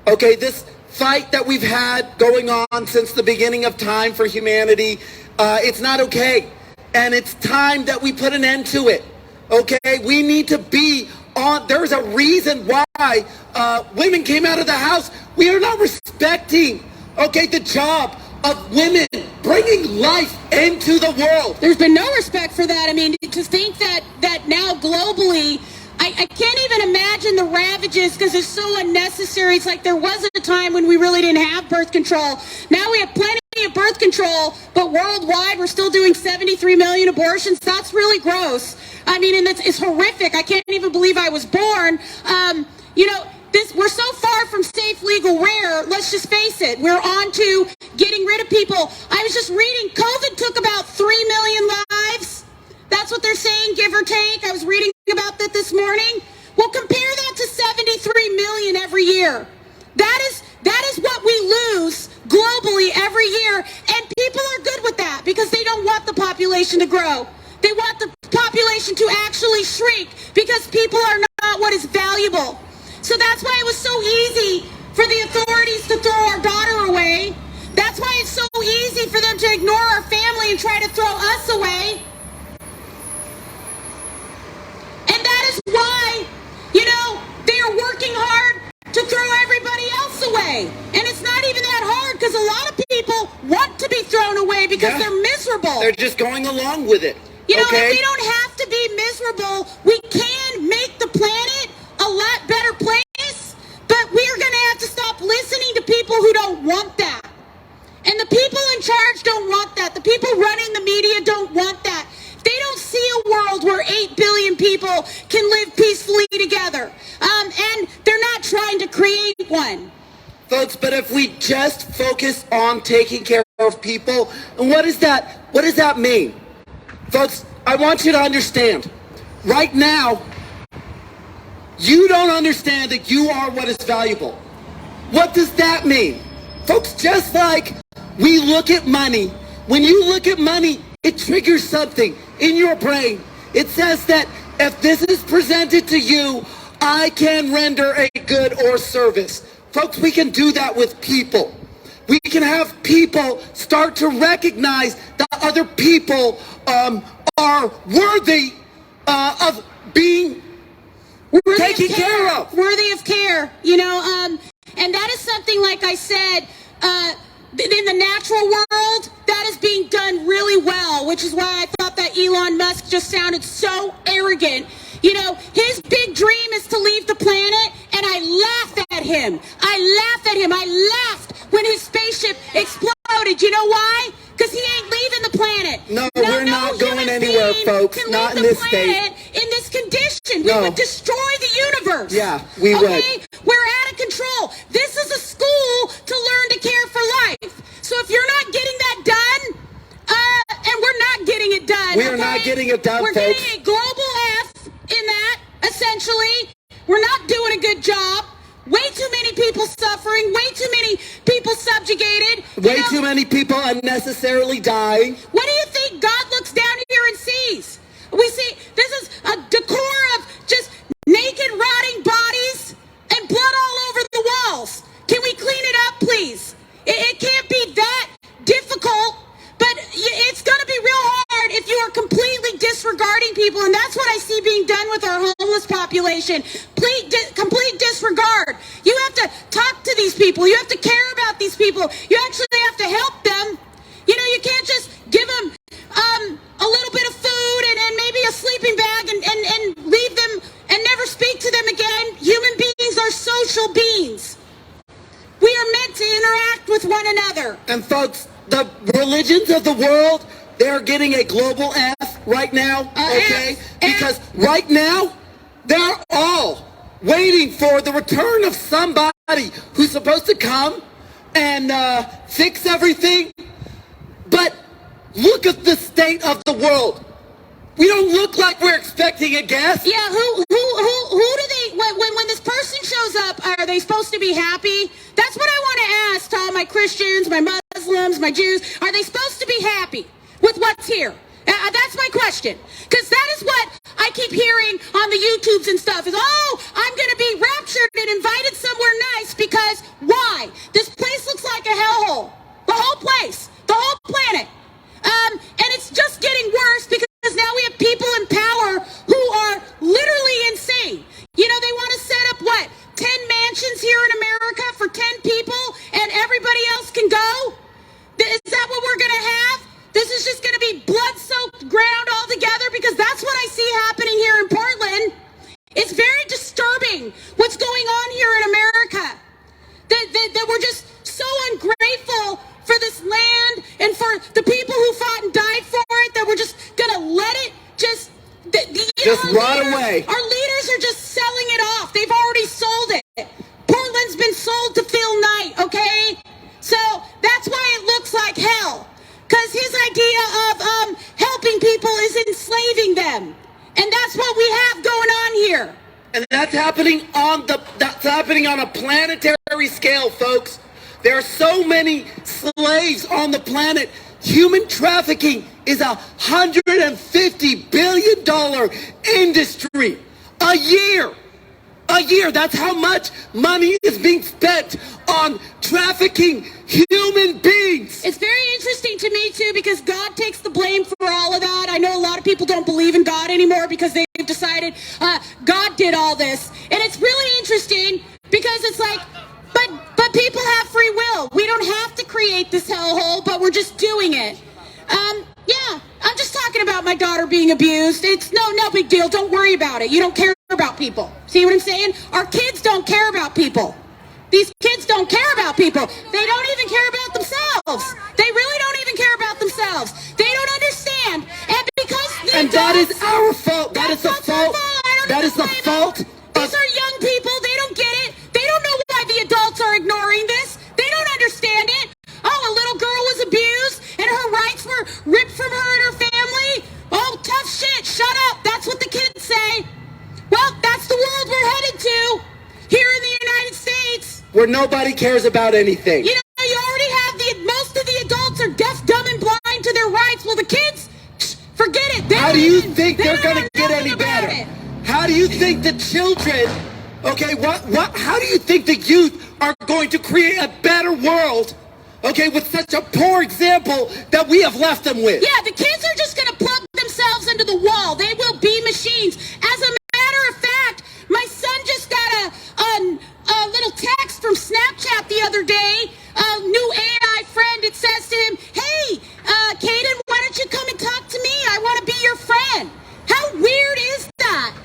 Speaker 2: Okay, this fight that we've had going on since the beginning of time for humanity. It's not okay. And it's time that we put an end to it. Okay? We need to be on. There's a reason why women came out of the house. We are not respecting, okay, the job of women bringing life into the world.
Speaker 1: There's been no respect for that. I mean, to think that now globally, I can't even imagine the ravages because it's so unnecessary. It's like there was a time when we really didn't have birth control. Now we have plenty of birth control, but worldwide we're still doing 73 million abortions. That's really gross. I mean, and it's horrific. I can't even believe I was born. We're so far from safe, legal, rare. Let's just face it. We're on to getting rid of people. I was just reading, COVID took about 3 million lives. That's what they're saying, give or take. I was reading about that this morning. Well, compare that to 73 million every year. That is what we lose globally every year. And people are good with that because they don't want the population to grow. They want the population to actually shrink because people are not what is valuable. So that's why it was so easy for the authorities to throw our daughter away. That's why it's so easy for them to ignore our family and try to throw us away. And that is why, they are working hard to throw everybody else away. And it's not even that hard because a lot of people want to be thrown away because they're miserable.
Speaker 2: They're just going along with it.
Speaker 1: If they don't have to be miserable, we can make the planet a lot better place, but we're going to have to stop listening to people who don't want that. And the people in charge don't want that. The people running the media don't want that. They don't see a world where 8 billion people can live peacefully together. And they're not trying to create one.
Speaker 2: Folks, but if we just focus on taking care of people, and what does that mean? Folks, I want you to understand, right now, you don't understand that you are what is valuable. What does that mean? Folks, just like we look at money, when you look at money, it triggers something in your brain. It says that if this is presented to you, I can render a good or service. Folks, we can do that with people. We can have people start to recognize that other people are worthy of being taken care of.
Speaker 1: Worthy of care, and that is something, like I said, in the natural world, that is being done really well, which is why I thought that Elon Musk just sounded so arrogant. His big dream is to leave the planet, and I laugh at him. I laughed when his spaceship exploded. You know why? Because he ain't leaving the planet.
Speaker 2: No, we're not going anywhere, folks. Not in this state.
Speaker 1: In this condition, we would destroy the universe.
Speaker 2: Yeah, we would.
Speaker 1: We're out of control. This is a school to learn to care for life. So if you're not getting that done, and we're not getting it done.
Speaker 2: We're not getting it done, folks.
Speaker 1: We're getting a global F in that, essentially. We're not doing a good job. Way too many people suffering. Way too many people subjugated.
Speaker 2: Way too many people unnecessarily dying.
Speaker 1: What do you think God looks down here and sees? We see, this is a decor of just naked, rotting bodies and blood all over the walls. Can we clean it up, please? It can't be that difficult, but it's going to be real hard if you are completely disregarding people, and that's what I see being done with our homeless population. Complete disregard. You have to talk to these people. You have to care about these people. You actually have to help them. You can't just give them a little bit of food and maybe a sleeping bag and leave them and never speak to them again. Human beings are social beings. We are meant to interact with one another.
Speaker 2: And folks, the religions of the world, they're getting a global F right now, okay? Because right now, they're all waiting for the return of somebody who's supposed to come and fix everything. But look at the state of the world. We don't look like we're expecting a guest.
Speaker 1: Yeah, who do they, when this person shows up, are they supposed to be happy? That's what I want to ask to all my Christians, my Muslims, my Jews. Are they supposed to be happy with what's here? That's my question. Because that is what I keep hearing on the YouTubes and stuff is, oh, I'm going to be raptured and invited somewhere nice because why? This place looks like a hellhole. The whole place, the whole planet. And it's just getting worse because now we have people in power who are literally insane. You know, they want to set up, 10 mansions here in America for 10 people and everybody else can go? Is that what we're going to have? This is just going to be blood-soaked ground altogether because that's what I see happening here in Portland. It's very disturbing what's going on here in America. That we're just so ungrateful for this land and for the people who fought and died for it, that we're just going to let it just
Speaker 2: rot away.
Speaker 1: Our leaders are just selling it off. They've already sold it. Portland's been sold to Phil Knight, okay? So that's why it looks like hell. Because his idea of helping people is enslaving them. And that's what we have going on here.
Speaker 2: And that's happening on a planetary scale, folks. There are so many slaves on the planet. Human trafficking is a $150 billion industry a year. A year. That's how much money is being spent on trafficking human beings.
Speaker 1: It's very interesting to me, too, because God takes the blame for all of that. I know a lot of people don't believe in God anymore because they've decided God did all this. And it's really interesting because it's like, but people have free will. We don't have to create this hellhole, but we're just doing it. Yeah, I'm just talking about my daughter being abused. It's no big deal. Don't worry about it. You don't care about people. See what I'm saying? Our kids don't care about people. These kids don't care about people. They don't even care about themselves. They really don't even care about themselves. They don't understand. And because
Speaker 2: and that is our fault. That is the fault. That is the fault.
Speaker 1: These are young people. They don't get it. They don't know why the adults are ignoring this. They don't understand it. Oh, a little girl was abused and her rights were ripped from her and her family. Oh, tough shit. Shut up. That's what the kids say. Well, that's the world we're headed to here in the United States.
Speaker 2: Where nobody cares about anything.
Speaker 1: You know, you already have most of the adults are deaf, dumb, and blind to their rights. Well, the kids, forget it.
Speaker 2: How do you think they're going to get any better? How do you think the children, okay, how do you think the youth are going to create a better world, okay, with such a poor example that we have left them with?
Speaker 1: Yeah, the kids are just going to plug themselves into the wall. They will be machines. As a matter of fact, my son just got a little text from Snapchat the other day, a new AI friend. It says to him, hey, Caden, why don't you come and talk to me? I want to be your friend. How weird is that?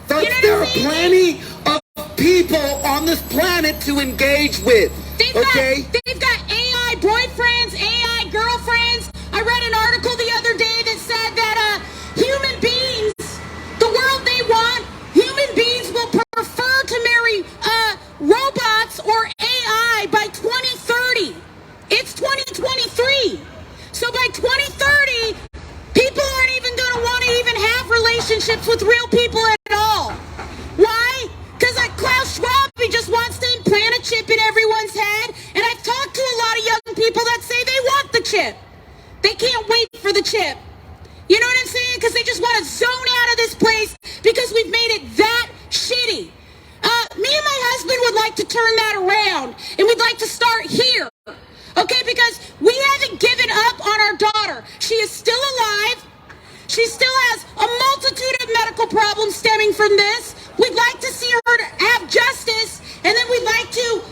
Speaker 2: But you know there are plenty of people on this planet to engage with. They've
Speaker 1: got AI boyfriends, AI girlfriends. I read an article the other day that said that human beings, the world they want, human beings will prefer to marry robots or AI by 2030. It's 2023. So by 2030, people aren't even going to want to even have relationships with real people at all. Why? Because Klaus Schwab, he just wants to implant a chip in everyone's head. And I've talked to a lot of young people that say they want the chip. They can't wait for the chip. You know what I'm saying? Because they just want to zone out of this place because we've made it that shitty. Me and my husband would like to turn that around. And we'd like to start here. Okay, because we haven't given up on our daughter. She is still alive. She still has a multitude of medical problems stemming from this. We'd like to see her have justice, and then we'd like to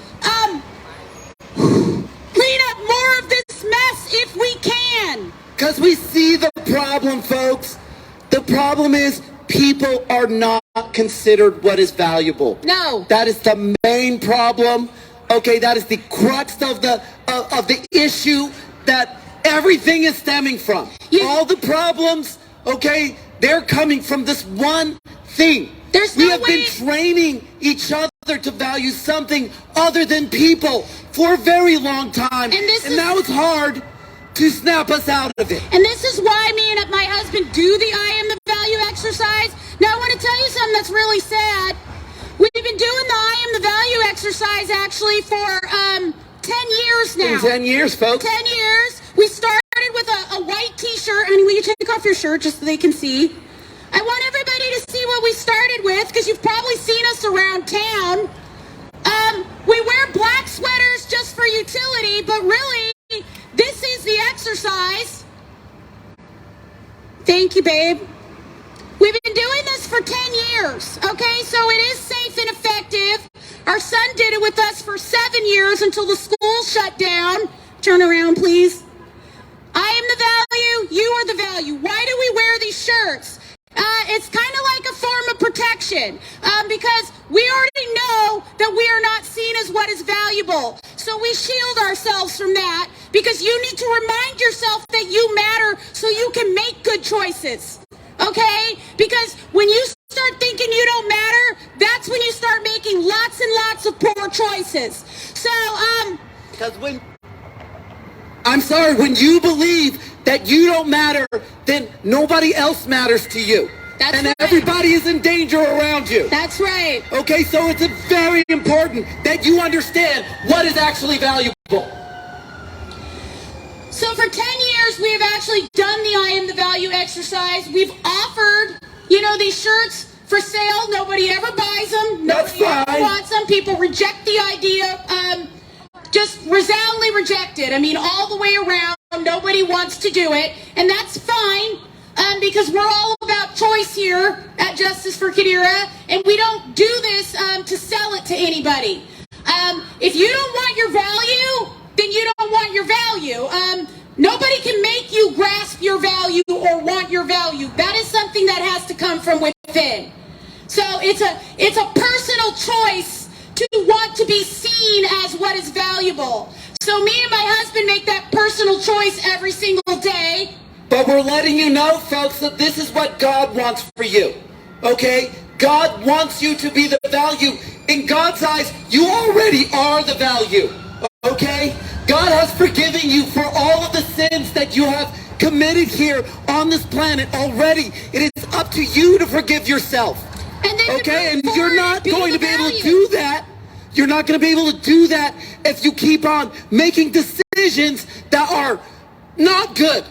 Speaker 1: clean up more of this mess if we can.
Speaker 2: Because we see the problem, folks. The problem is people are not considered what is valuable.
Speaker 1: No.
Speaker 2: That is the main problem. Okay, that is the crux of the issue that everything is stemming from. All the problems, okay, they're coming from this one thing. We have been training each other to value something other than people for a very long time. And now it's hard to snap us out of it.
Speaker 1: And this is why me and my husband do the I am the value exercise. Now I want to tell you something that's really sad. We've been doing the I am the value exercise actually for 10 years now.
Speaker 2: 10 years, folks.
Speaker 1: 10 years. We started with a white t-shirt. I mean, will you take off your shirt just so they can see? I want everybody to see what we started with, because you've probably seen us around town. We wear black sweaters just for utility, but really, this is the exercise. Thank you, babe. We've been doing this for 10 years, okay? So it is safe and effective. Our son did it with us for 7 years until the school shut down. Turn around, please. I am the value, you are the value. Why do we wear these shirts? It's kind of like a form of protection, because we already know that we are not seen as what is valuable. So we shield ourselves from that, because you need to remind yourself that you matter so you can make good choices, okay? Because when you start thinking you don't matter, that's when you start making lots and lots of poor choices. So,
Speaker 2: Because when you believe that you don't matter, then nobody else matters to you.
Speaker 1: That's
Speaker 2: and
Speaker 1: right.
Speaker 2: Everybody is in danger around you.
Speaker 1: That's right.
Speaker 2: Okay, so it's very important that you understand what is actually valuable.
Speaker 1: So for 10 years, we have actually done the I am the value exercise. We've offered, these shirts for sale. Nobody ever buys them.
Speaker 2: That's
Speaker 1: Nobody ever
Speaker 2: fine.
Speaker 1: wants them. People reject the idea. Just resoundingly rejected. I mean, all the way around. Nobody wants to do it. And that's fine, because we're all about choice here at Justice for Qadira. And we don't do this to sell it to anybody. If you don't want your value, then you don't want your value. Nobody can make you grasp your value or want your value. That is something that has to come from within. So it's a personal choice to want to be seen as what is valuable. So me and my husband make that personal choice every single day.
Speaker 2: But we're letting you know, folks, that this is what God wants for you. Okay? God wants you to be the value. In God's eyes, you already are the value. Okay? God has forgiven you for all of the sins that you have committed here on this planet already. It is up to you to forgive yourself.
Speaker 1: And then
Speaker 2: Okay? And
Speaker 1: move
Speaker 2: you're
Speaker 1: forward
Speaker 2: not
Speaker 1: and be
Speaker 2: going
Speaker 1: the
Speaker 2: to be able to
Speaker 1: value.
Speaker 2: do that. You're not going to be able to do that if you keep on making decisions that are not good.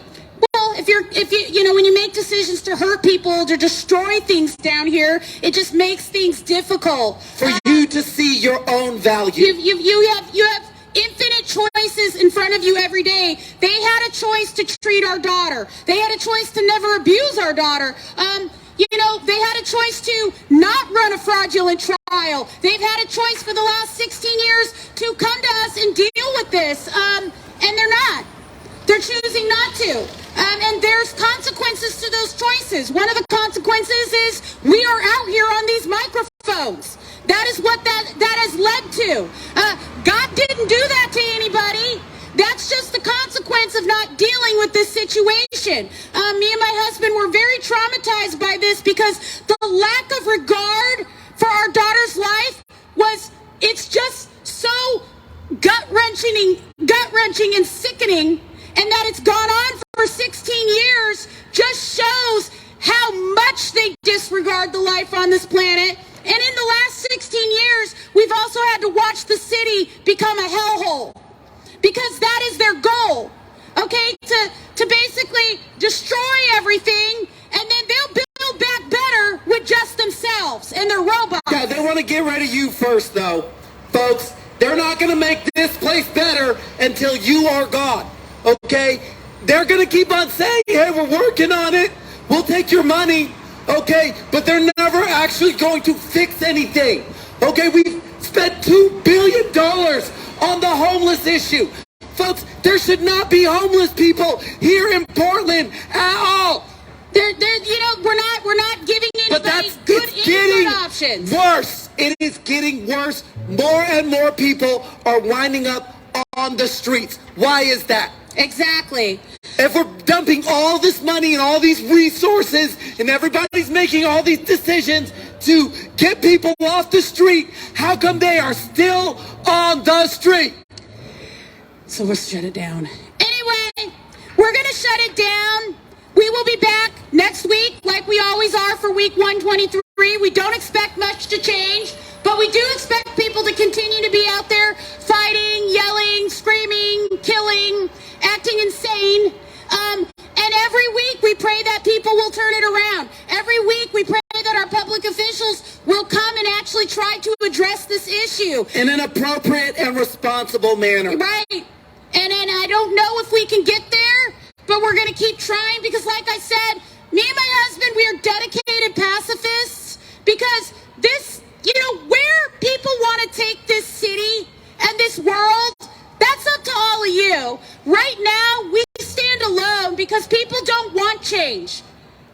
Speaker 1: Well, if you when you make decisions to hurt people, to destroy things down here, it just makes things difficult.
Speaker 2: For you to see your own value.
Speaker 1: You have infinite choices in front of you every day. They had a choice to treat our daughter. They had a choice to never abuse our daughter. They had a choice to not run a fraudulent trial. They've had a choice for the last 16 years to come to us and deal with this, and they're not. They're choosing not to. And there's consequences to those choices. One of the consequences is we are out here on these microphones. That is what that has led to. God didn't do that to anybody. That's just the consequence of not dealing with this situation. Me and my husband were very traumatized by this, because the lack of regard for our daughter's life it's just so gut-wrenching and sickening, and that it's gone on for 16 years just shows how much they disregard the life on this planet. And in the last 16 years, we've also had to watch the city become a hellhole, because that is their goal, okay? To basically destroy everything, and then they'll build back better with just themselves and their robots.
Speaker 2: Yeah, they want to get rid of you first, though. Folks, they're not going to make this place better until you are gone, okay? They're going to keep on saying, hey, we're working on it. We'll take your money, okay? But they're never actually going to fix anything, okay? We've spent $2 billion on the homeless issue. Folks, there should not be homeless people here in Portland at all.
Speaker 1: We're not giving anybody good options.
Speaker 2: Worse. It is getting worse. More and more people are winding up on the streets. Why is that?
Speaker 1: Exactly.
Speaker 2: If we're dumping all this money and all these resources, and everybody's making all these decisions to get people off the street, how come they are still on the street?
Speaker 1: So we'll shut it down. Anyway, we're going to shut it down. We will be back next week like we always are for week 123. We don't expect much to change, but we do expect people to continue to be out there fighting, yelling, screaming, killing, acting insane. And every week we pray that people will turn it around. Every week try to address this issue
Speaker 2: in an appropriate and responsible manner.
Speaker 1: Right. And I don't know if we can get there, but we're going to keep trying because, like I said, me and my husband, we are dedicated pacifists because this, where people want to take this city and this world, that's up to all of you. Right now, we stand alone because people don't want change.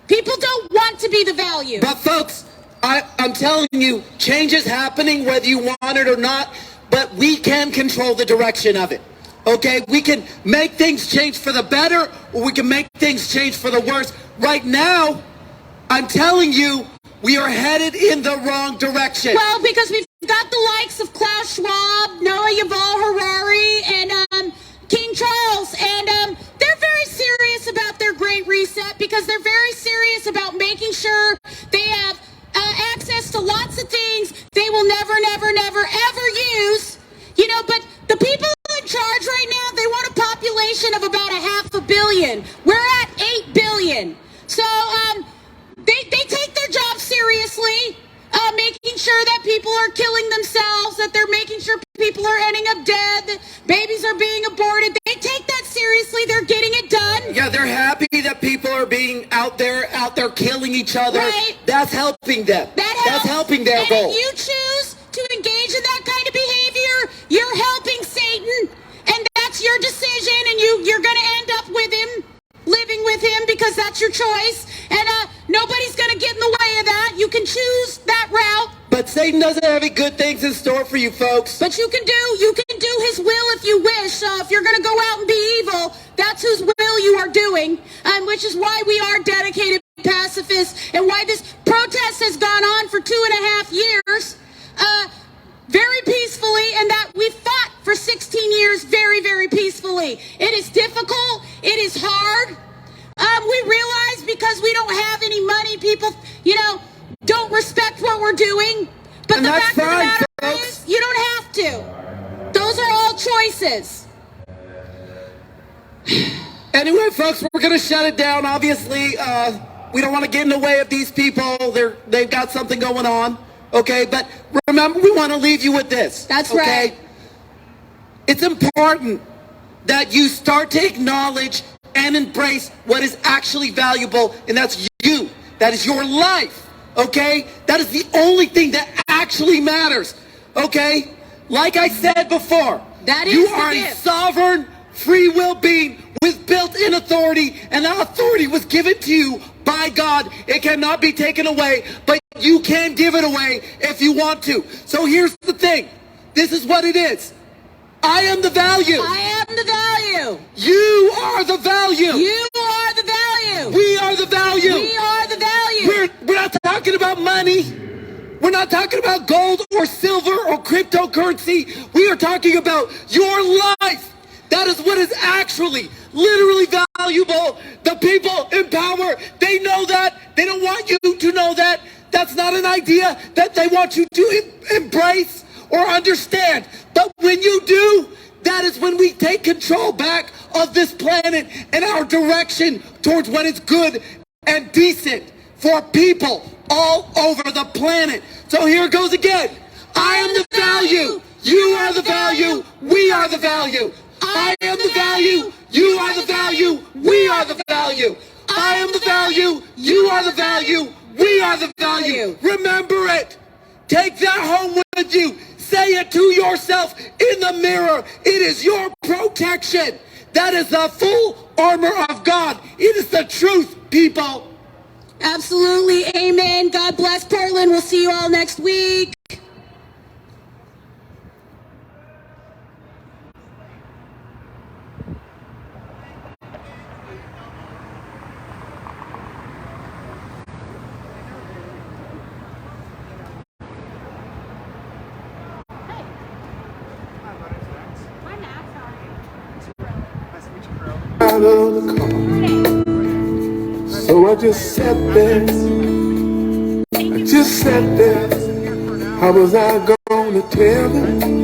Speaker 1: People don't want to be the value.
Speaker 2: But folks, I'm telling you, change is happening whether you want it or not, but we can control the direction of it. Okay, we can make things change for the better, or we can make things change for the worse. Right now, I'm telling you, we are headed in the wrong direction.
Speaker 1: Well, because we've got the likes of Klaus Schwab, Noah Yuval Harari, and King Charles, and they're very serious about their Great Reset because they're very serious about making sure they have access to lots of things they will never, ever use. But the people in charge right now, they want a population of about 500 million. We're at 8 billion. So they take their job seriously, making sure that people are killing themselves, that they're making sure people are ending up dead, that babies are being aborted. They take that seriously. They're getting it done.
Speaker 2: Yeah, they're happy that people are being out there killing each other.
Speaker 1: Right.
Speaker 2: That's helping them. That's helping their goal.
Speaker 1: And if you choose to engage in that kind of behavior, you're helping Satan, and that's your decision, and you're going to end up with him, living with him, because that's your choice, and nobody's going to get in the way of that. You can choose that route.
Speaker 2: But Satan doesn't have any good things in store for you folks.
Speaker 1: But you can do his will if you wish. If you're going to go out and be evil, that's whose will you are doing, which is why we are dedicated pacifists, and why this protest has gone on for 2.5 years. Very peacefully, and that we fought for 16 years very, very peacefully. It is difficult. It is hard. We realize because we don't have any money, people, don't respect what we're doing. But
Speaker 2: and
Speaker 1: the
Speaker 2: that's
Speaker 1: fact of the
Speaker 2: fine,
Speaker 1: matter
Speaker 2: folks.
Speaker 1: is, you don't have to. Those are all choices.
Speaker 2: Anyway, folks, we're going to shut it down. Obviously, we don't want to get in the way of these people. They've got something going on. Okay, but remember, we want to leave you with this.
Speaker 1: That's
Speaker 2: okay?
Speaker 1: right.
Speaker 2: It's important that you start to acknowledge and embrace what is actually valuable, and that's you. That is your life, okay? That is the only thing that actually matters, okay? Like I said before,
Speaker 1: that is
Speaker 2: you are a sovereign, free will being with built-in authority, and that authority was given to you by God. It cannot be taken away, but you can give it away if you want to. So here's the thing. This is what it is. I am the value.
Speaker 1: I am the value.
Speaker 2: You are the value.
Speaker 1: You are the value.
Speaker 2: We are the value.
Speaker 1: We are the value.
Speaker 2: We're not talking about money. We're not talking about gold or silver or cryptocurrency. We are talking about your life. That is what is actually, literally valuable. The people in power, they know that. They don't want you to know that. That's not an idea that they want you to embrace or understand. But when you do, that is when we take control back of this planet and our direction towards what is good and decent for people all over the planet. So here it goes again. I am the value. You are the value. We are the value. I am the value. You are the value. We are the value. I am the value. You are the value. We are the value. Remember it. Take that home with you. Say it to yourself in the mirror. It is your protection. That is the full armor of God. It is the truth, people.
Speaker 1: Absolutely. Amen. God bless Portland. We'll see you all next week.
Speaker 4: Out of the car, so I just sat there. I just sat there. How was I gonna tell them